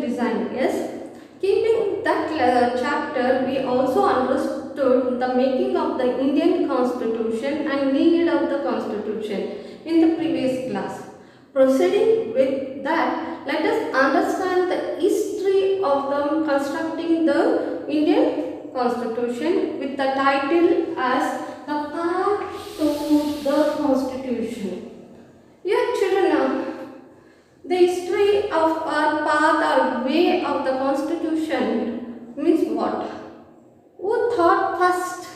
design. Yes. Keeping that chapter, we also understood the making of the Indian Constitution and need of the Constitution in the previous class. Proceeding with that, let us understand the history of the constructing the Indian Constitution with the title as the path to the Constitution. Your children, the history of our path or way of the Constitution means what? Who thought first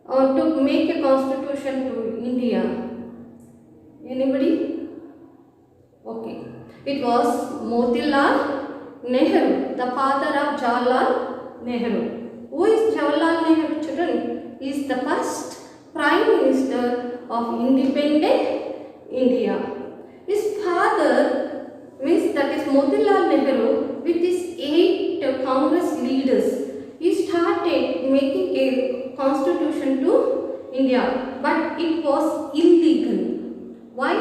to make a constitution to India? Anybody? Okay. It was Motilal Nehru, the father of Jawaharlal Nehru. Who is Jawaharlal Nehru, children? He is the first Prime Minister of independent India. His father means that is Motilal Nehru with his 8 Congress leaders. He started making a constitution to India, but it was illegal. Why?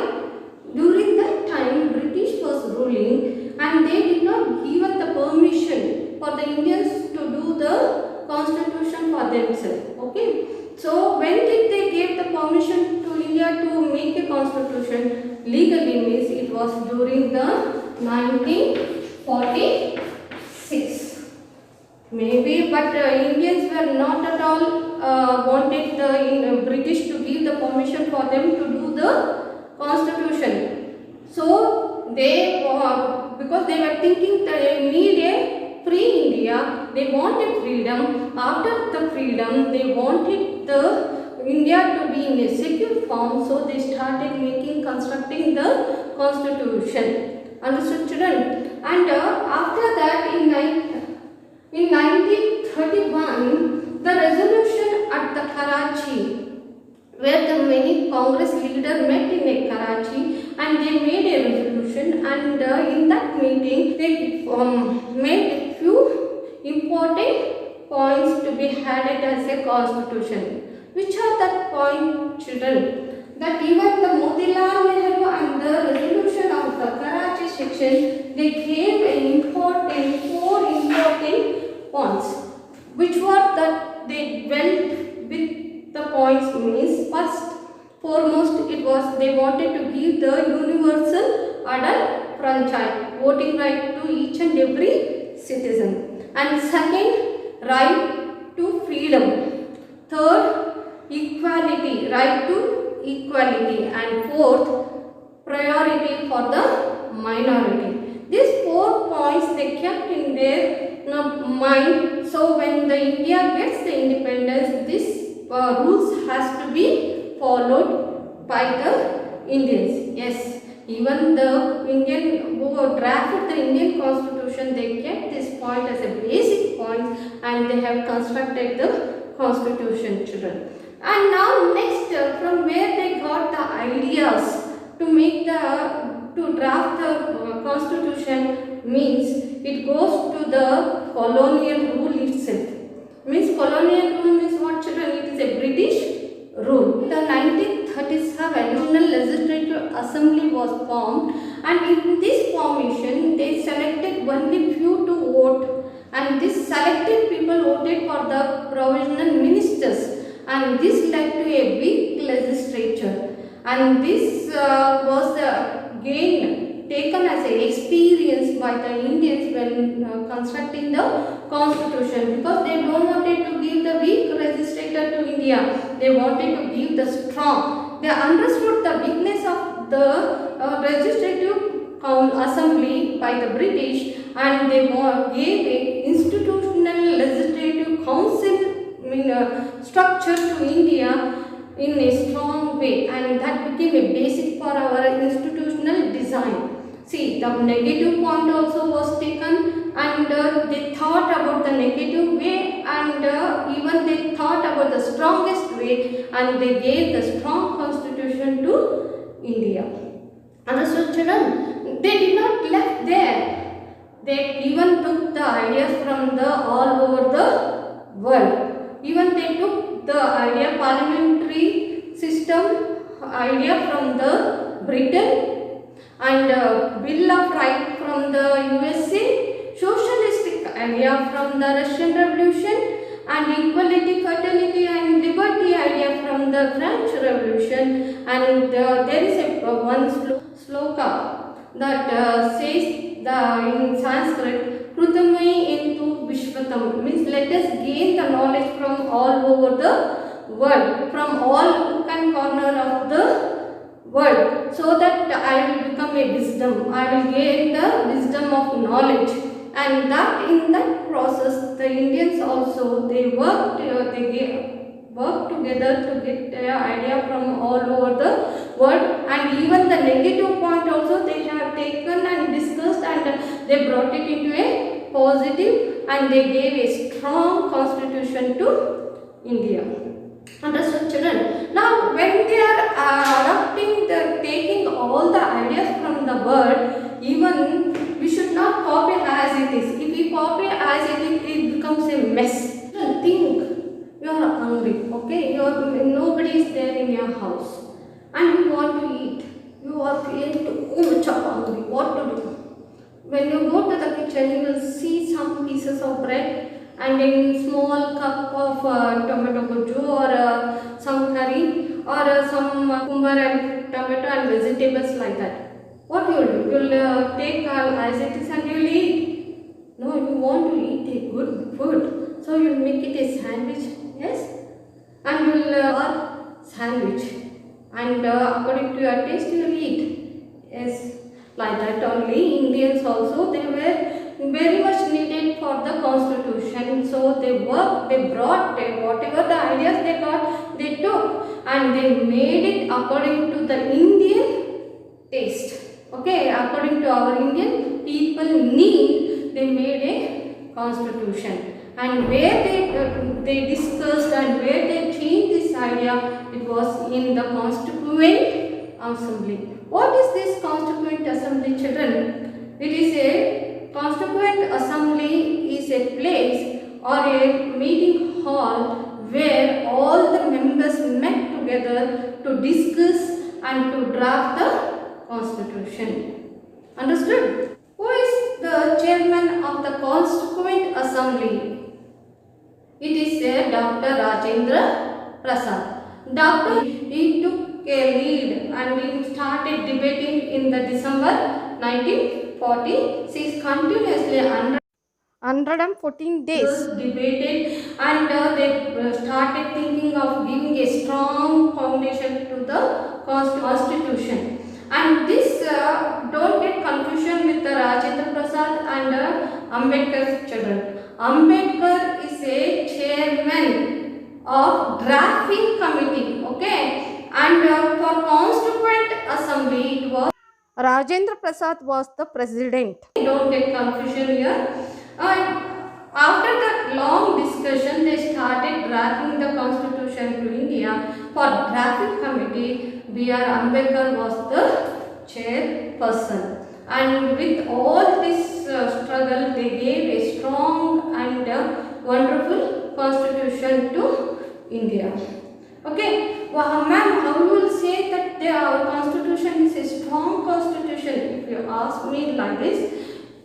During that time, British was ruling and they did not give the permission for the Indians to do the constitution for themselves. Okay. So when did they give the permission to India to make a constitution legally? Means it was during the 1946. Maybe, but Indians were not at all wanted the British to give the permission for them to do the constitution. So they because they were thinking that they need a free India, they wanted freedom. After the freedom, they wanted the India to be in a secure form, so they started constructing the constitution. Understood, children? And after that, in 1931, the resolution at the Karachi, where the many Congress leaders met in Karachi and they made a resolution, and in that meeting they made few important points to be added as a constitution. Which are that point, children? That even the Motilal Nehru and the resolution of the Karachi section, they gave four important points. Which were that they went with the points means first foremost it was they wanted to give the universal adult franchise, voting right to each and every citizen. And second, right to freedom. Third, equality, right to equality. And fourth, priority for the minority. These 4 points they kept in their mind. So when the India gets the independence, this rules has to be followed by the Indians. Yes, even the Indian who drafted the Indian Constitution, they kept this point as a basic point and they have constructed the Constitution, children. And now next, from where they got the ideas to make to draft the Constitution means it goes to the colonial rule itself. Means colonial rule means what, children? It is a British rule. The 1937 National Legislative Assembly was formed, and in this formation they selected only few to vote, and this selected people voted for the provisional ministers, and this led to a big legislature, and this was taken as an experience by the Indians when constructing the constitution, because they don't wanted to give the weak legislator to India, they wanted to give the strong. They understood the weakness of the legislative assembly by the British, and they gave a institutional legislative council structure to India in a strong way, and that became a basic for our institutional design. See, the negative point also was taken, and they thought about the negative way, and even they thought about the strongest way, and they gave the strong constitution to India. Understood, children? They did not left there. They even took the ideas from the all over the world. Even they took the idea parliamentary system idea from the Britain, and Bill of Rights from the USA, idea from the Russian Revolution, and equality, fraternity and liberty idea from the French Revolution. And there is one sloka that says in Sanskrit, Krutamai into Vishwatam, means let us gain the knowledge from all over the world, from all nook and corner of the world, so that I will become a wisdom, I will gain the wisdom of knowledge. And that in that process, the Indians also, they worked together to get the idea from all over the world, and even the negative point also they have taken and discussed, and they brought it into a positive, and they gave a strong constitution to India. Understood, children? Now, when they are taking all the ideas from the world, even we should not copy as it is. If we copy as it is, it becomes a mess. Think, you are hungry, okay? Nobody is there in your house, and you want to eat. You are feeling too much of hungry. What to do? When you go to the kitchen, you will see some pieces of bread and a small cup of tomato goju, or some curry, or some cucumber and tomato and vegetables like that. What you will do? You will take as it is and you will eat. No, you want to eat a good food, so you will make it a sandwich, yes, and you will sandwich, and according to your taste you will eat, yes. Like that only Indians also, they were very much needed for the constitution. So they worked, they brought whatever the ideas they got, they took and they made it according to the Indian taste. Okay, according to our Indian people need, they made a constitution. And where they discussed and where they changed this idea, it was in the Constituent Assembly. What is this Constituent Assembly, children? It is a Constituent Assembly is a place or a meeting hall where all the members met together to discuss and to draft the Constitution. Understood? Who is the chairman of the Constituent Assembly? It is Dr. Rajendra Prasad. He took a lead and we started debating in the December 1946 continuously 114 days debated, and they started thinking of giving a strong foundation to the constitution. And this don't get confusion with the Rajendra Prasad and Ambedkar's children. Ambedkar is a chairman of drafting committee, okay? And for Constituent Assembly, it was Rajendra Prasad was the president. Don't get confusion here. After that long discussion, they started drafting the constitution to India. For drafting committee, B.R. Ambedkar was the chairperson. And with all this struggle, they gave a strong and wonderful constitution to India. Okay, well, ma'am, how you will say that our constitution is a strong constitution? If you ask me like this,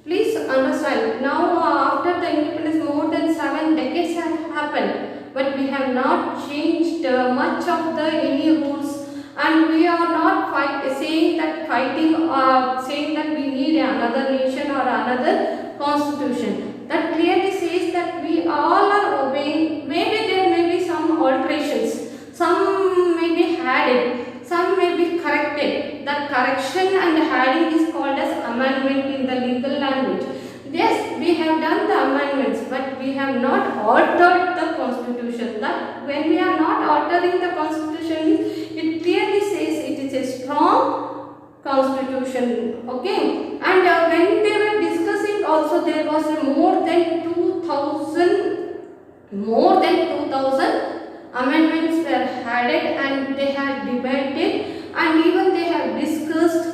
please understand. Now, after the independence, more than 7 decades have happened, but we have not changed much of the any rules, and we are not saying that we need another nation or another constitution. That clearly says that we all are obeying. Maybe there may be some alterations. Some may be added, some may be corrected. That correction and adding is called as amendment in the legal language. Yes, we have done the amendments, but we have not altered the constitution. That when we are not altering the constitution, it clearly says it is a strong constitution. Okay, and when they were discussing also, there was more than 2000 amendments were added, and they had debated, and even they have discussed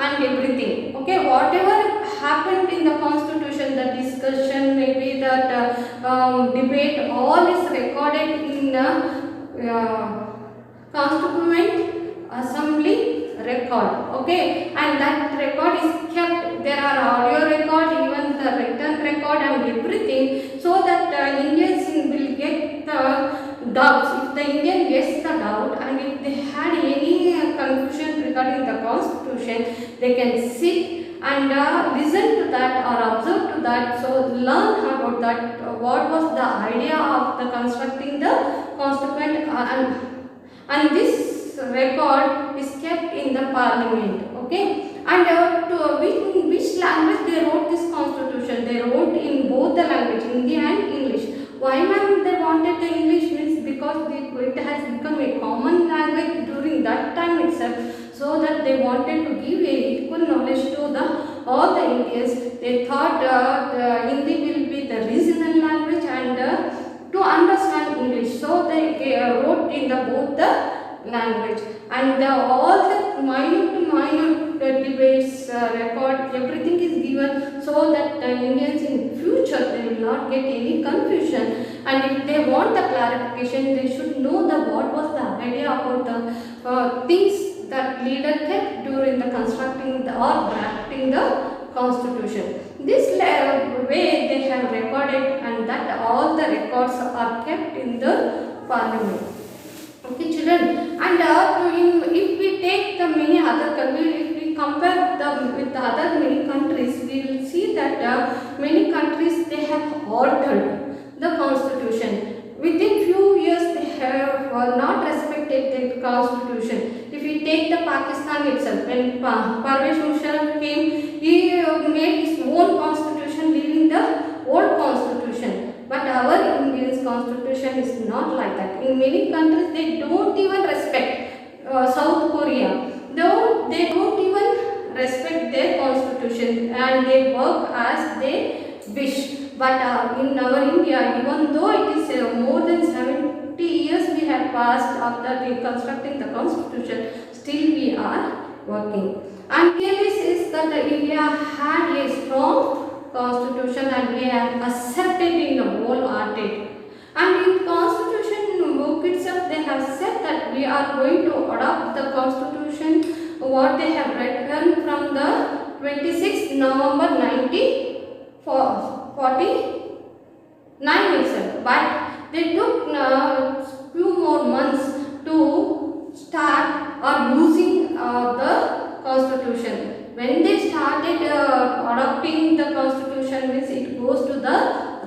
and everything. Okay, whatever happened in the constitution, the discussion, maybe that debate, all is recorded in the Constituent Assembly record. Okay, and that record is kept. There are audio record, even the written record and everything Indian gets the doubt, and if they had any confusion regarding the constitution, they can sit and listen to that or observe to that, so learn about that, what was the idea of the constructing the constituent, and this record is kept in the parliament. Okay, and which language they wrote this constitution? They wrote in both the language, Hindi and English. Why ma'am they wanted the English? Means because it has become a common language during that time itself, so that they wanted to give a equal knowledge to the all the Indians. They thought the Hindi will be the regional language, and to understand English, so they wrote in the both the language, and all the minute debates record, everything is given, so that Indians in future they will not get any confusion, and if they want the clarification, they should know the what was the idea about the things that leader kept during the constructing the, or drafting the constitution. This way they have recorded, and that all the records are kept in the parliament. Okay children, and if we take the many other countries, if we compare them with the other many countries, we will see that many countries they have altered the constitution. Within few years they have not respected the constitution. If we take the Pakistan itself, when Parvez Musharraf came, he made his own constitution leaving the old constitution. But our Indian's constitution is not like that. In many countries, they don't even respect. South Korea, though they don't even respect their constitution, and they work as they wish. But in our India, even though it is more than 70 years we have passed after constructing the constitution, still we are working. And clearly says that India had a strong constitution, and we have accepted in the wholehearted. And in constitution book itself, they have said that we are going to adopt the constitution what they have written from the 26th November 1949 itself. But they took few more months to start or using the constitution. When they started adopting the constitution, means it goes to the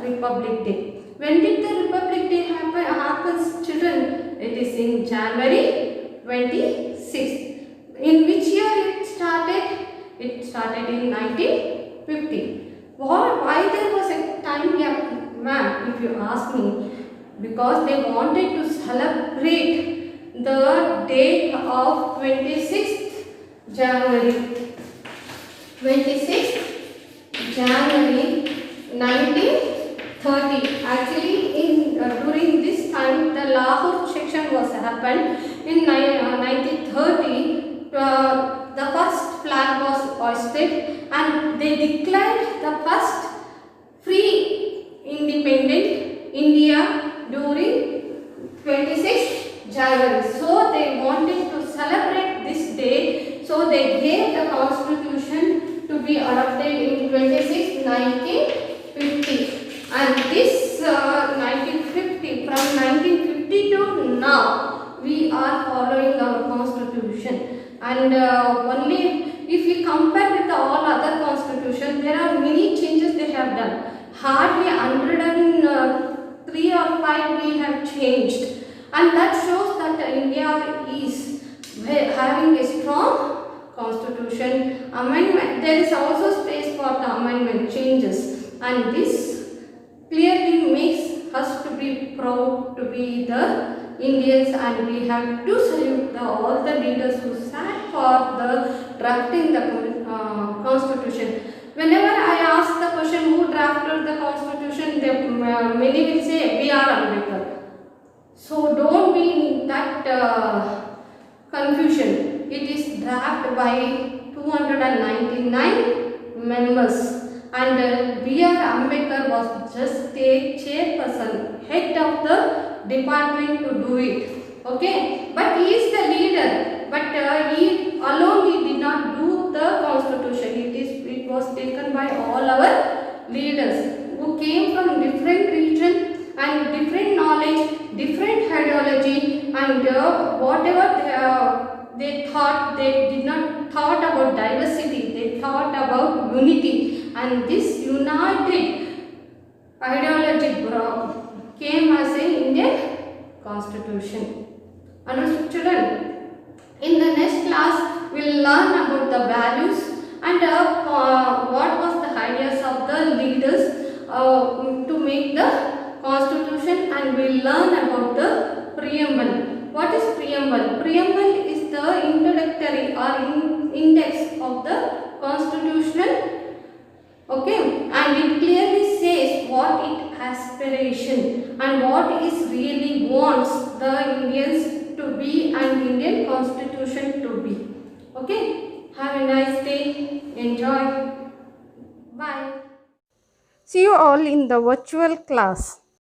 Republic Day. When did the Republic Day happens, children? It is in January 26th. In which year it started? It started in 1950. Why there was a time gap, ma'am, if you ask me? Because they wanted to celebrate the date of 26th January. 26th January 1930. Actually, during this time, the Lahore section was happened in 1930. The first flag was hoisted, and they declared the first free independent India during 26th January. So they wanted to celebrate this day, so they gave the constitution to be adopted in 26 1950, and this 1950, from 1950 to now, we are following our constitution. And only if we compare with all other constitutions, there are many changes they have done. Hardly 103 or 5 we have changed, and that shows that India is having a strong constitution. Amendment, there is also space for the amendment changes, and this clearly makes us to be proud to be the Indians, and we have to salute all the leaders who sat for the drafting the constitution. Whenever I ask the question who drafted the constitution, many will say B.R. Ambedkar. So don't be in that confusion. It is drafted by 299 members, and B.R. Ambedkar was just a chairperson, head of the department to do it. Okay, but he is the leader, but he alone he did not do the constitution. It was taken by all our leaders who came from different regions, and different knowledge, different ideology, and whatever they thought, they did not thought about diversity, they thought about unity, and this united ideology came as a Indian Constitution. Understood, children? In the next class, we will learn about the values and what was the ideas of the leaders to make the constitution, and we will learn about the preamble. What is preamble? Preamble is the introductory or index of the constitutional. Okay, and it clearly says what it aspiration and what is really wants the Indians to be and Indian Constitution to be. Okay, have a nice day. Enjoy. Bye. See you all in the virtual class.